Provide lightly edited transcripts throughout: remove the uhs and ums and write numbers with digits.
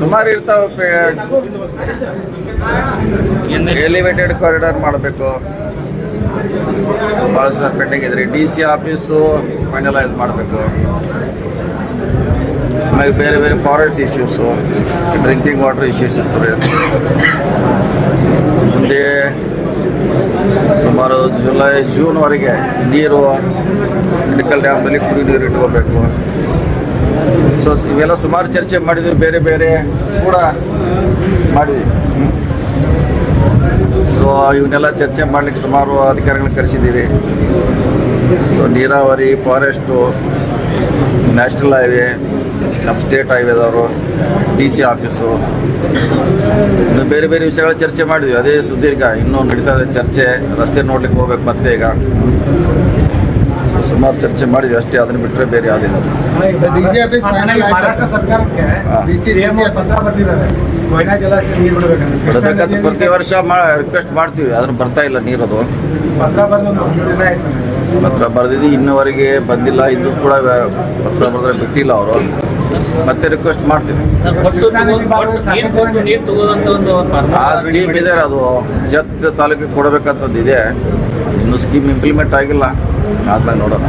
ಸುಮಾರು ಇರ್ತಾವೆ. Elevated corridor ಮಾಡಬೇಕು, ಭಾಳ ಸಹ ಪೆಂಡಿಂಗ್ ಇದ್ರಿ. DC ಆಫೀಸು ಫೈನಲೈಸ್ ಮಾಡಬೇಕು. ಆಮೇಲೆ ಬೇರೆ ಬೇರೆ forest issues, drinking water issues ಇರ್ತವೆ. ಮುಂದೆ ಸುಮಾರು ಜೂನ್ವರೆಗೆ ನೀರು ಮೆಡಿಕಲ್ ಡ್ಯಾಮ್ದಲ್ಲಿ ಕುಡಿ ನೀರು ಇಟ್ಕೋಬೇಕು. ಸೊ ಇವೆಲ್ಲ ಸುಮಾರು ಚರ್ಚೆ ಮಾಡಿದ್ವಿ, ಬೇರೆ ಬೇರೆ ಕೂಡ ಮಾಡಿದ್ವಿ. ಸೊ ಇವನ್ನೆಲ್ಲ ಚರ್ಚೆ ಮಾಡ್ಲಿಕ್ಕೆ ಸುಮಾರು ಅಧಿಕಾರಿಗಳನ್ನ ಕರೆಸಿದ್ದೀವಿ. ಸೊ ನೀರಾವರಿ, ಫಾರೆಸ್ಟು, ನ್ಯಾಷನಲ್ ಹೈವೇ, ನಮ್ಮ ಸ್ಟೇಟ್ ಹೈವೇದವರು, DC ಆಫೀಸು, ಇನ್ನು ಬೇರೆ ಬೇರೆ ವಿಷಯಗಳ ಚರ್ಚೆ ಮಾಡಿದ್ವಿ. ಅದೇ ಸುದೀರ್ಘ ಇನ್ನೂ ನಡೀತಾ ಇದೆ ಚರ್ಚೆ. ರಸ್ತೆ ನೋಡ್ಲಿಕ್ಕೆ ಹೋಗ್ಬೇಕು ಮತ್ತೆ ಈಗ. ಸುಮಾರು ಚರ್ಚೆ ಮಾಡಿದ್ವಿ ಅಷ್ಟೇ, ಅದನ್ನು ಬಿಟ್ಟರೆ ಬೇರೆ ಯಾವುದಿಲ್ಲ. ಬಿಡಬೇಕಂತ ಪ್ರತಿ ವರ್ಷ ರಿಕ್ವೆಸ್ಟ್ ಮಾಡ್ತೀವಿ, ಅದನ್ನು ಬರ್ತಾ ಇಲ್ಲ ನೀರದು. ಪತ್ರ ಬರೆದಿದ್ದು ಇನ್ನೂವರೆಗೆ ಬಂದಿಲ್ಲ. ಇನ್ನೂ ಕೂಡ ಪತ್ರ ಬರೆದ್ರೆ ಬಿಟ್ಟಿಲ್ಲ ಅವರು. ಮತ್ತೆ ರಿಕ್ವೆಸ್ಟ್ ಮಾಡ್ತೀವಿ. ಆ ಸ್ಕೀಮ್ ಇದೆ, ಅದು ಜತ್ ತಾಲೂಕಿಗೆ ಕೊಡಬೇಕಂತದ್ದು ಇದೆ. ಇನ್ನೂ ಸ್ಕೀಮ್ ಇಂಪ್ಲಿಮೆಂಟ್ ಆಗಿಲ್ಲ, ಆದ್ಮೇಲೆ ನೋಡೋಣ.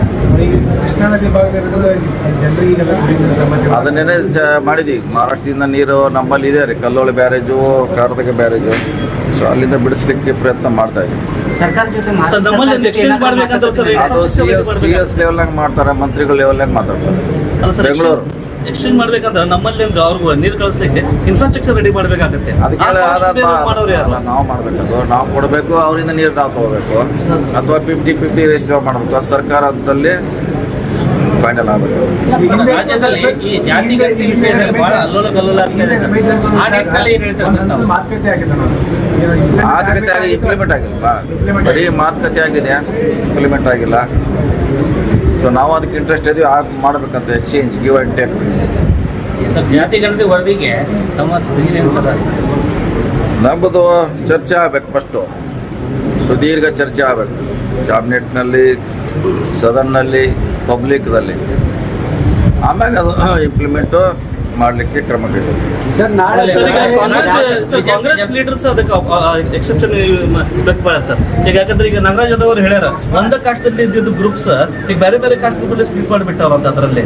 ಅದನ್ನೇನೆ ಮಾಡಿದ್ವಿ. ಮಹಾರಾಷ್ಟ್ರದಿಂದ ನೀರು ನಮ್ಮಲ್ಲಿ ಇದೆ ರೀ, ಕಲ್ಲೋಳಿ ಬ್ಯಾರೇಜು, ಕಾರತಕ ಬ್ಯಾರೇಜು. ಸೊ ಅಲ್ಲಿಂದ ಬಿಡಿಸ್ಲಿಕ್ಕೆ ಪ್ರಯತ್ನ ಮಾಡ್ತಾ ಇದ್ದೀವಿ. ಅದು CS ಲೆವೆಲ್ನಾಗ ಮಾಡ್ತಾರೆ, ಮಂತ್ರಿಗಳ ಲೆವೆಲ್ನಾಗ ಮಾತಾಡ್ತಾರೆ. ಬೆಂಗಳೂರು ಎಕ್ಸ್ಚೇಂಜ್ ಮಾಡ್ಬೇಕಂದ್ರೆ ನಮ್ಮಲ್ಲಿ ಅವ್ರಿಗೆ ನೀರು ಕಳಿಸ್ಲಿಕ್ಕೆ ಇನ್ಫ್ರಾಸ್ಟ್ರಕ್ಚರ್ ರೆಡಿ ಮಾಡಬೇಕಾಗುತ್ತೆ. ಅದಕ್ಕೆ ನಾವು ಮಾಡಬೇಕು, ನಾವು ಕೊಡಬೇಕು, ಅವರಿಂದ ನೀರು ನಾವು ತಗೋಬೇಕು, ಅಥವಾ 50-50 ರೇಷಿಯೋ ಮಾಡಬೇಕು. ಅದು ಸರ್ಕಾರ ಹಂತದಲ್ಲಿ ಫೈನಲ್ ಆಗಬೇಕು. ರಾಜ್ಯದಲ್ಲಿ ಈ ಜಾತಿಗತಿ ವಿಷಯದಲ್ಲಿ ಬಹಳ ಅಲ್ಲೋಲ ಕಲ್ಲೋಲ ಆಗ್ತಿದೆ. ಆ ನಿಟ್ಟಿನಲ್ಲಿ ಏನು ಹೇಳ್ತಾರೆ ಸರ್ ತಾವು? ಮಾತುಕತೆ ಆಗಿ ಇಂಪ್ಲಿಮೆಂಟ್ ಆಗಿಲ್ಲ, ಬರೀ ಮಾತುಕತೆ ಆಗಿದೆ, ಇಂಪ್ಲಿಮೆಂಟ್ ಆಗಿಲ್ಲ. ಸೊ ನಾವು ಅದಕ್ಕೆ ಇಂಟ್ರೆಸ್ಟ್ ಇದೀವಿ, ಮಾಡಬೇಕಂತ ಎಕ್ಸ್ಚೇಂಜ್, ಗಿವ್ ಆ್ಯಂಡ್ ಟೇಕ್. ಜಾತಿ ಗಣತಿ ವರದಿಗೆ ತಮ್ಮ ನಮ್ಮದು ಚರ್ಚೆ ಆಗಬೇಕು. ಫಸ್ಟು ಸುದೀರ್ಘ ಚರ್ಚೆ ಆಗಬೇಕು, ಕ್ಯಾಬಿನೆಟ್ನಲ್ಲಿ, ಸದನ್ನಲ್ಲಿ, ಪಬ್ಲಿಕ್ದಲ್ಲಿ. ಆಮ್ಯಾಗ ಅದು ಇಂಪ್ಲಿಮೆಂಟು ಮಾಡಲಿಕ್ಕೆ ಕ್ರಮ ಕೈಗೊಳ್ಳಿ. ಕಾಂಗ್ರೆಸ್ ಲೀಡರ್ಸ್ ಅದಕ್ಕೆ ಎಕ್ಸೆಪ್ಷನ್ ವ್ಯಕ್ತಪಡಿಸ್ತಾರೆ ಸರ್. ಈಗ ಯಾಕಂದ್ರೆ ಈಗ ನಾಗರಾಜ್ ಯಾದವ್ ಅವರು ಹೇಳ್ಯಾರ, ಒಂದ ಕಾಸ್ಟಲ್ಲಿ ಇದ್ದಿದ್ದು ಗ್ರೂಪ್ಸ್ ಈಗ ಬೇರೆ ಬೇರೆ ಕಾಸ್ಟ್ ಮೇಲೆ ಸ್ಪೀಕ್ ಮಾಡಿಬಿಟ್ಟವ್ರು ಅಂತ. ಅದರಲ್ಲಿ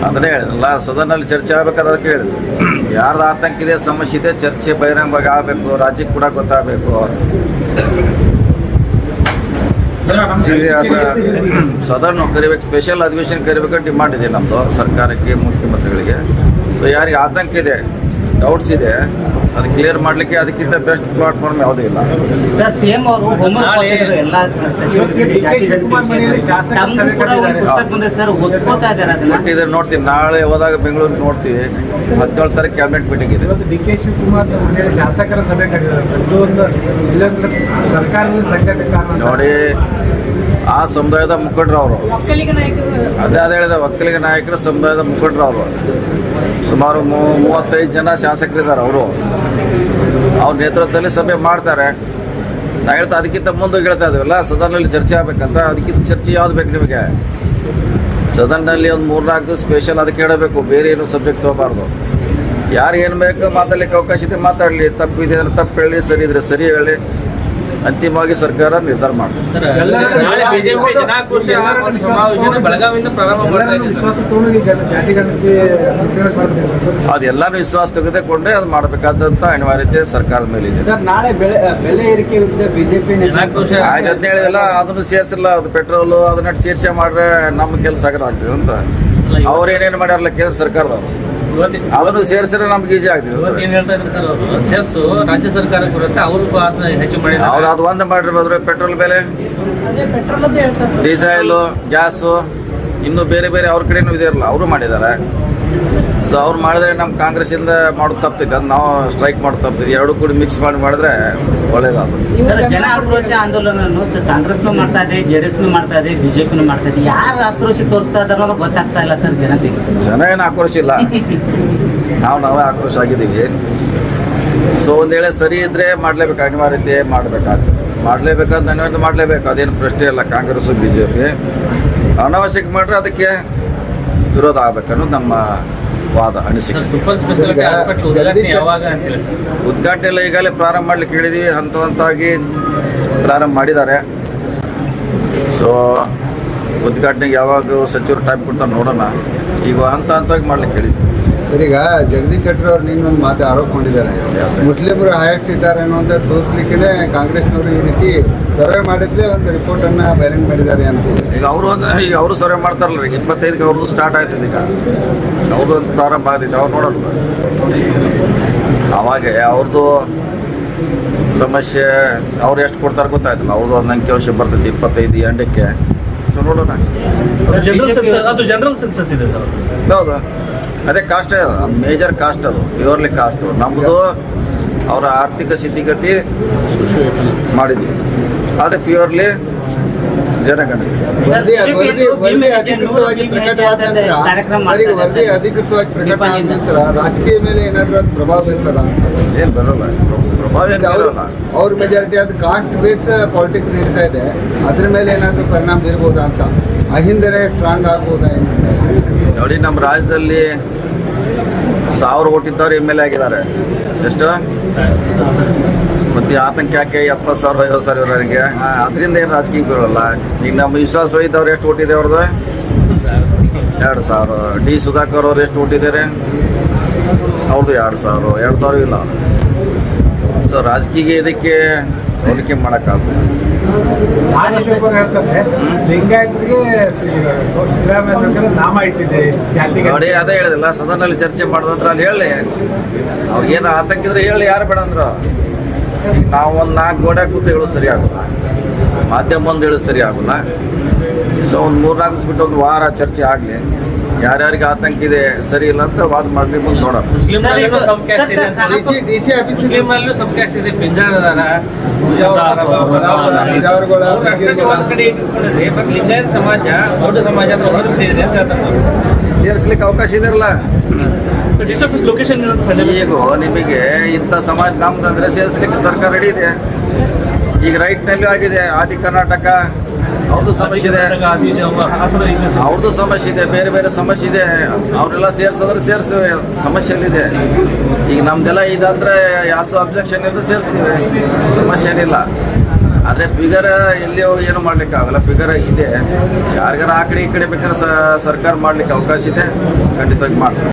ಅದನ್ನೇ ಹೇಳಿದ್ರಲ್ಲ, ಸದನಲ್ಲಿ ಚರ್ಚೆ ಆಗ್ಬೇಕಾದ್ರೆ ಅದಕ್ಕೆ ಹೇಳಿದ್ರು. ಯಾರ ಆತಂಕ ಇದೆ, ಸಮಸ್ಯೆ ಇದೆ, ಚರ್ಚೆ ಬಹಿರಂಗವಾಗಿ ಆಗಬೇಕು, ರಾಜ್ಯಕ್ಕೆ ಕೂಡ ಗೊತ್ತಾಗಬೇಕು. ಈಗ ಸದನ ಕರಿಬೇಕು, ಸ್ಪೆಷಲ್ ಅಧಿವೇಶನ ಕರಿಬೇಕಂತ ಡಿಮಾಂಡ್ ಇದೆ ನಮ್ಮದು ಸರ್ಕಾರಕ್ಕೆ, ಮುಖ್ಯಮಂತ್ರಿಗಳಿಗೆ. ಸೊ ಯಾರಿಗೆ ಆತಂಕ ಇದೆ, ಡೌಟ್ಸ್ ಇದೆ, ಅದು ಕ್ಲಿಯರ್ ಮಾಡಲಿಕ್ಕೆ ಅದಕ್ಕಿಂತ ಬೆಸ್ಟ್ ಪ್ಲಾಟ್ಫಾರ್ಮ್ ಯಾವುದೂ ಇಲ್ಲ. ಕೊಟ್ಟಿದ್ರೆ ನೋಡ್ತೀವಿ, ನಾಳೆ ಹೋದಾಗ ಬೆಂಗಳೂರಿಗೆ ನೋಡ್ತೀವಿ. 17 ತಾರೀಕು ಕ್ಯಾಬಿನೆಟ್ ಮೀಟಿಂಗ್ ಇದೆ. DK ಶಿವಕುಮಾರ್ ಶಾಸಕರ ಸಭೆ ನೋಡಿ, ಆ ಸಮುದಾಯದ ಮುಖಂಡರು ಅವರು, ಅದೇ ಹೇಳಿದ ಒಕ್ಕಲಿಗ ನಾಯಕರ ಸಮುದಾಯದ ಮುಖಂಡರು ಅವರು. ಸುಮಾರು 35 ಜನ ಶಾಸಕರಿದ್ದಾರೆ. ಅವರು ಅವ್ರ ನೇತೃತ್ವದಲ್ಲಿ ಸಭೆ ಮಾಡ್ತಾರೆ. ನಾ ಹೇಳ್ತಾ ಅದಕ್ಕಿಂತ ಮುಂದೆ ಹೇಳ್ತಾ ಇದ್ದೀವಲ್ಲ, ಸದನಲ್ಲಿ ಚರ್ಚೆ ಆಗ್ಬೇಕಂತ. ಅದಕ್ಕಿಂತ ಚರ್ಚೆ ಯಾವ್ದು ಬೇಕು ನಿಮಗೆ? ಸದನ್ನಲ್ಲಿ ಒಂದು 3-4 ಸ್ಪೆಷಲ್ ಅದಕ್ಕೆ ಹೇಳಬೇಕು, ಬೇರೆ ಏನು ಸಬ್ಜೆಕ್ಟ್ ತೊಗೋಬಾರ್ದು. ಯಾರು ಏನು ಬೇಕು ಮಾತಾಡ್ಲಿಕ್ಕೆ ಅವಕಾಶ ಇದೆ ಮಾತಾಡಲಿ, ತಪ್ಪಿದೆ ಅಂದರೆ ತಪ್ಪು ಹೇಳಿ, ಸರಿ ಇದ್ರೆ ಸರಿ ಹೇಳಿ. ಅಂತಿಮವಾಗಿ ಸರ್ಕಾರ ನಿರ್ಧಾರ ಮಾಡ್ತಾರೆ. ಅದೆಲ್ಲಾನು ವಿಶ್ವಾಸ ತೆಗೆದುಕೊಂಡೇ ಅದು ಮಾಡಬೇಕಾದಂತ ಅನಿವಾರ್ಯತೆ ಸರ್ಕಾರದ ಮೇಲೆ ಇದೆ. ಅದನ್ನ ಹೇಳಿದಲ್ಲ, ಅದನ್ನು ಸೇರ್ಸಿಲ್ಲ. ಅದು ಪೆಟ್ರೋಲು ಅದನ್ನ ಸೇರ್ಸೆ ಮಾಡ್ರೆ ನಮ್ಮ ಕೆಲಸ ಆಗ್ತದೆ ಅಂತ ಅವ್ರೇನೇನು ಮಾಡ್ಯಾರಲ್ಲ ಕೇಂದ್ರ ಸರ್ಕಾರದವರು, ಅದನ್ನು ಸೇರಿಸಿದ್ರೆ ನಮ್ಗೆ ಈಜಿ ಆಗ್ತದೆ. ರಾಜ್ಯ ಸರ್ಕಾರಕ್ಕೆ ಬರುತ್ತೆ, ಅವರು ಹೆಚ್ಚು ಮಾಡಿ ಅದು ಒಂದು ಮಾಡಿರ್ಬೋದ್ರೆ ಪೆಟ್ರೋಲ್ ಬೆಲೆ, ಡೀಸೆಲು, ಗ್ಯಾಸು, ಇನ್ನೂ ಬೇರೆ ಬೇರೆ ಅವ್ರ ಕಡೆನೂ ಇದೆಯಲ್ಲ, ಅವರು ಮಾಡಿದ್ದಾರೆ. ಸೊ ಅವ್ರು ಮಾಡಿದ್ರೆ ನಮ್ಮ ಕಾಂಗ್ರೆಸ್ಸಿಂದ ಮಾಡೋದು ತಪ್ತಿದೆ, ಅದು ನಾವು ಸ್ಟ್ರೈಕ್ ಮಾಡೋದು ತಪ್ತಿದೆ. ಎರಡು ಕೂಡ ಮಿಕ್ಸ್ ಮಾಡಿದ್ರೆ ಒಳ್ಳೇದಾಗುತ್ತೆ. ಜನ ಆಕ್ರೋಶ ಆಂದೋಲನ ಕಾಂಗ್ರೆಸ್ನು ಮಾಡ್ತಾ ಇದೆ, JDS ಮಾಡ್ತಾ ಇದೆ, BJP ಮಾಡ್ತಾ ಇದೆ. ಯಾರು ಆಕ್ರೋಶ ತೋರಿಸ್ತಾ ಇದಾರೋ ಅನ್ನೋದು ಗೊತ್ತಾಗ್ತಾ ಇಲ್ಲ ಸರ್ ಜನತೆಗೆ. ಜನ ಏನು ಆಕ್ರೋಶ ಇಲ್ಲ, ನಾವೇ ಆಕ್ರೋಶ ಆಗಿದ್ದೀವಿ. ಸೊ ಒಂದು ವೇಳೆ ಸರಿ ಇದ್ರೆ ಮಾಡಲೇಬೇಕು, ಅನಿವಾರ್ಯತೆ ಮಾಡಬೇಕಾಗ್ತದೆ. ಮಾಡಲೇಬೇಕಂತ ಅನಿವಾರ್ಯತೆ ಮಾಡಲೇಬೇಕು, ಅದೇನು ಪ್ರಶ್ನೆ ಇಲ್ಲ. ಕಾಂಗ್ರೆಸ್ಸು BJP ಅನಾವಶ್ಯಕ ಮಾಡ್ರೆ ಅದಕ್ಕೆ ವಿರೋಧ ಆಗ್ಬೇಕನ್ನೋದು ನಮ್ಮ ವಾದ ಅನಿಸಿಕೆ. ಸೂಪರ್ ಸ್ಪೆಷಾಲಿಟಿ ಹಾಸ್ಪಿಟಲ್ ಉದ್ಘಾಟನೆ ಯಾವಾಗ ಅಂತ ಹೇಳಿ ಸರ್? ಉದ್ಘಾಟನೆ ಎಲ್ಲ ಈಗಲೇ ಪ್ರಾರಂಭ ಮಾಡ್ಲಿಕ್ಕೆ ಹೇಳಿದೀವಿ, ಹಂತ ಹಂತವಾಗಿ ಪ್ರಾರಂಭ ಮಾಡಿದ್ದಾರೆ. ಸೊ ಉದ್ಘಾಟನೆಗೆ ಯಾವಾಗ ಸಚಿವರು ಟೈಮ್ ಕೊಡ್ತಾರೆ ನೋಡೋಣ. ಈಗ ಹಂತ ಹಂತವಾಗಿ ಮಾಡ್ಲಿಕ್ಕೆ ಹೇಳಿದ್ವಿ. ಈಗ ಜಗದೀಶ್ ಶೆಟ್ಟರ್ ಅವ್ರು ನಿನ್ನೊಂದು ಮಾತು ಆರೋಪ ಮಾಡಿದ್ದಾರೆ, ಮುಸ್ಲಿಮರು ಹೈಯೆಸ್ಟ್ ಇದ್ದಾರೆ ಅನ್ನುವಂಥ ತೋರಿಸ್ಲಿಕ್ಕೆ ಕಾಂಗ್ರೆಸ್ನವರು ಈ ರೀತಿ ಸರ್ವೆ ಮಾಡಿದ್ಲೇ ಒಂದು ರಿಪೋರ್ಟ್ ಅನ್ನ ಬಹಿರಂಗ ಮಾಡಿದ್ದಾರೆ ಅಂತ. ಈಗ ಅವರು ಸರ್ವೆ ಮಾಡ್ತಾರಲ್ಲ, ಈಗ 25ಕ್ಕೆ ಅವ್ರದ್ದು ಸ್ಟಾರ್ಟ್ ಆಯ್ತದೆ. ಈಗ ಅವ್ರದ್ದು ಒಂದು ಪ್ರಾರಂಭ ಆಗ್ತೈತೆ, ಅವ್ರು ನೋಡೋಣ. ಅವಾಗ ಅವ್ರದ್ದು ಸಮಸ್ಯೆ ಅವ್ರು ಎಷ್ಟು ಕೊಡ್ತಾರೆ ಗೊತ್ತಾಯ್ತಲ್ಲ. ಅವ್ರದ್ದು ಒಂದು ಅಂಕಿಅಂಶ ಬರ್ತೈತಿ 25 ಎಂಡಕ್ಕೆ. ಸೊ ನೋಡೋಣ. ಜನರಲ್ ಸೆನ್ಸಸ್, ಅದು ಜನರಲ್ ಸೆನ್ಸಸ್ ಇದೆ ಸರ್. ಹೌದು, ಅದೇ ಕಾಸ್ಟ್ ಅದು, ಮೇಜರ್ ಕಾಸ್ಟ್, ಅದು ಪ್ಯೂರ್ಲಿ ಕಾಸ್ಟು. ನಮ್ಮದು ಅವರ ಆರ್ಥಿಕ ಸ್ಥಿತಿಗತಿ ಮಾಡಿದ್ವಿ, ಅದೇ ಪ್ಯೂರ್ಲಿ ಜನಗಣತಿ. ವರದಿ ಅಧಿಕೃತವಾಗಿ ಪ್ರಕಟವಾದ ನಂತರ ವರದಿ ಅಧಿಕೃತವಾಗಿ ಪ್ರಕಟ ಆದ ನಂತರ ರಾಜಕೀಯ ಮೇಲೆ ಏನಾದರೂ ಅದು ಪ್ರಭಾವ ಬೀರ್ತದ ಅಂತ? ಏನು ಬರೋಲ್ಲ, ಪ್ರಭಾವ ಏನು ಬರೋಲ್ಲ. ಅವ್ರ ಮೆಜಾರಿಟಿ ಅದು ಕಾಸ್ಟ್ ಬೇಸ್ ಪಾಲಿಟಿಕ್ಸ್ ನಡೀತಾ ಇದೆ, ಅದ್ರ ಮೇಲೆ ಏನಾದರೂ ಪರಿಣಾಮ ಬೀರ್ಬೋದಾ ಅಂತ? ಅಹಿಂದರೆ ಸ್ಟ್ರಾಂಗ್ ಆಗ್ಬೋದಾ? ನೋಡಿ, ನಮ್ಮ ರಾಜ್ಯದಲ್ಲಿ 1000 ಓಟ್ ಇದ್ದವ್ರು MLA ಆಗಿದ್ದಾರೆ. ಎಷ್ಟು? ಮತ್ತು ಆತಂಕ ಯಾಕೆ 70,000 50,000 ಇರೋರಿಗೆ? ಅದರಿಂದ ಏನು ರಾಜಕೀಯ ಬರೋಲ್ಲ. ಈಗ ನಮ್ಮ ವಿಶ್ವಾಸ ಇದ್ದವ್ರು ಎಷ್ಟು ಓಟ್ ಇದೆ ಅವ್ರದ್ದು? 2,000. ಡಿ ಸುಧಾಕರ್ ಅವ್ರು ಎಷ್ಟು ಓಟ್ ಇದ್ದಾರೆ? ಅವ್ರದ್ದು 2,000 ಇಲ್ಲ. ಸೊ ರಾಜಕೀಯ ಇದಕ್ಕೆ ಹೋಲಿಕೆ ಮಾಡೋಕ್ಕಾಗಲ್ಲ. ಹೇಳ್ತಾರೆ ಲಿಂಗಾಯತರಿಗೆ ಸಿದ್ದರಾಮಯ್ಯ ನಾಮ ಇಟ್ಟಿದೆ ಜಾತಿಗೆ. ನೋಡಿ, ಅದೇ ಹೇಳಿದಿಲ್ಲ, ಸದನಲ್ಲಿ ಚರ್ಚೆ ಮಾಡಿದ್ರ ಅಲ್ಲಿ ಹೇಳಿ. ಅವ್ರಿಗೇನು ಆತಂಕ ಇದ್ರೆ ಹೇಳಿ, ಯಾರು ಬೇಡ ಅಂದ್ರು. ಈಗ ನಾವು ಒಂದು 4 ಗೋಡೆ ಕೂತು ಹೇಳೋದು ಸರಿ ಆಗೋಲ್ಲ, ಮಾಧ್ಯಮ ಒಂದು ಹೇಳೋದು ಸರಿ ಆಗೋಲ್ಲ. ಸೊ ಒಂದು 3-4 ದಿವಸ ಬಿಟ್ಟು ಒಂದು ವಾರ ಚರ್ಚೆ ಆಗಲಿ, ಯಾರ್ಯಾರಿಗೆ ಆತಂಕ ಇದೆ ಸರಿ ಇಲ್ಲ ಅಂತ ವಾದ ಮಾಡಿ ಮುಂದೆ ನೋಡೋಣ. ಮುಸ್ಲಿಮರಲ್ಲೂ ಸಬ್ ಕ್ಯಾಸ್ಟ್ ಇದೆ ಅಂತ ಹೇಳಿ. DC ಆಫೀಸ್ ಮುಸ್ಲಿಮರಲ್ಲೂ ಸಬ್ ಕ್ಯಾಸ್ಟ್ ಇದೆ. ಪಿಂಜಾರ ಅದಾರ, ಒಂದ್ ಕಡೆ ಇಟ್ಕೊಂಡಿದ್ರೆ, ಬಟ್ ಲಿಂಗಾಯತ ಸಮಾಜ ದೊಡ್ಡ ಸಮಾಜ ಹೊರಗೆ ಬಿಟ್ಟಿದೆ ಅಂತ ಹೇಳ್ತಾರೆ. ಸೇರಿಸ್ಲಿಕ್ಕೆ ಅವಕಾಶ ಇದೆಯಲ್ಲ. ಲೊಕೇಶನ್ ಈಗ ನಿಮಗೆ ಇಂಥ ಸಮಾಜ ನಮ್ದಂದ್ರೆ ಸೇರಿಸ್ಲಿಕ್ಕೆ ಸರ್ಕಾರ ರೆಡಿ ಇದೆ. ಈಗ ರೈಟ್ನಲ್ಲೂ ಆಗಿದೆ. ಆದಿ ಕರ್ನಾಟಕ ಅವ್ರದ್ದು ಸಮಸ್ಯೆ ಇದೆ, ಅವ್ರದ್ದು ಸಮಸ್ಯೆ ಇದೆ, ಬೇರೆ ಬೇರೆ ಸಮಸ್ಯೆ ಇದೆ. ಅವರೆಲ್ಲ ಸೇರ್ಸಿದ್ರೆ ಸೇರಿಸ್ತೀವಿ, ಸಮಸ್ಯೆಯಲ್ಲಿದೆ. ಈಗ ನಮ್ದೆಲ್ಲ ಇದಂದ್ರೆ ಯಾರ್ದು ಅಬ್ಜೆಕ್ಷನ್ ಇದ್ರೆ ಸೇರಿಸ್ತೀವಿ, ಸಮಸ್ಯೆ ಏನಿಲ್ಲ. ಆದರೆ ಫಿಗರ್ ಎಲ್ಲಿ ಏನು ಮಾಡ್ಲಿಕ್ಕೆ ಆಗಲ್ಲ. ಫಿಗರ್ ಇದೆ, ಯಾರಿಗಾರ ಆ ಕಡೆ ಈ ಕಡೆ ಬೇಕಾದ್ರೆ ಸರ್ಕಾರ ಮಾಡ್ಲಿಕ್ಕೆ ಅವಕಾಶ ಇದೆ, ಖಂಡಿತವಾಗಿ ಮಾಡ್ತೀವಿ.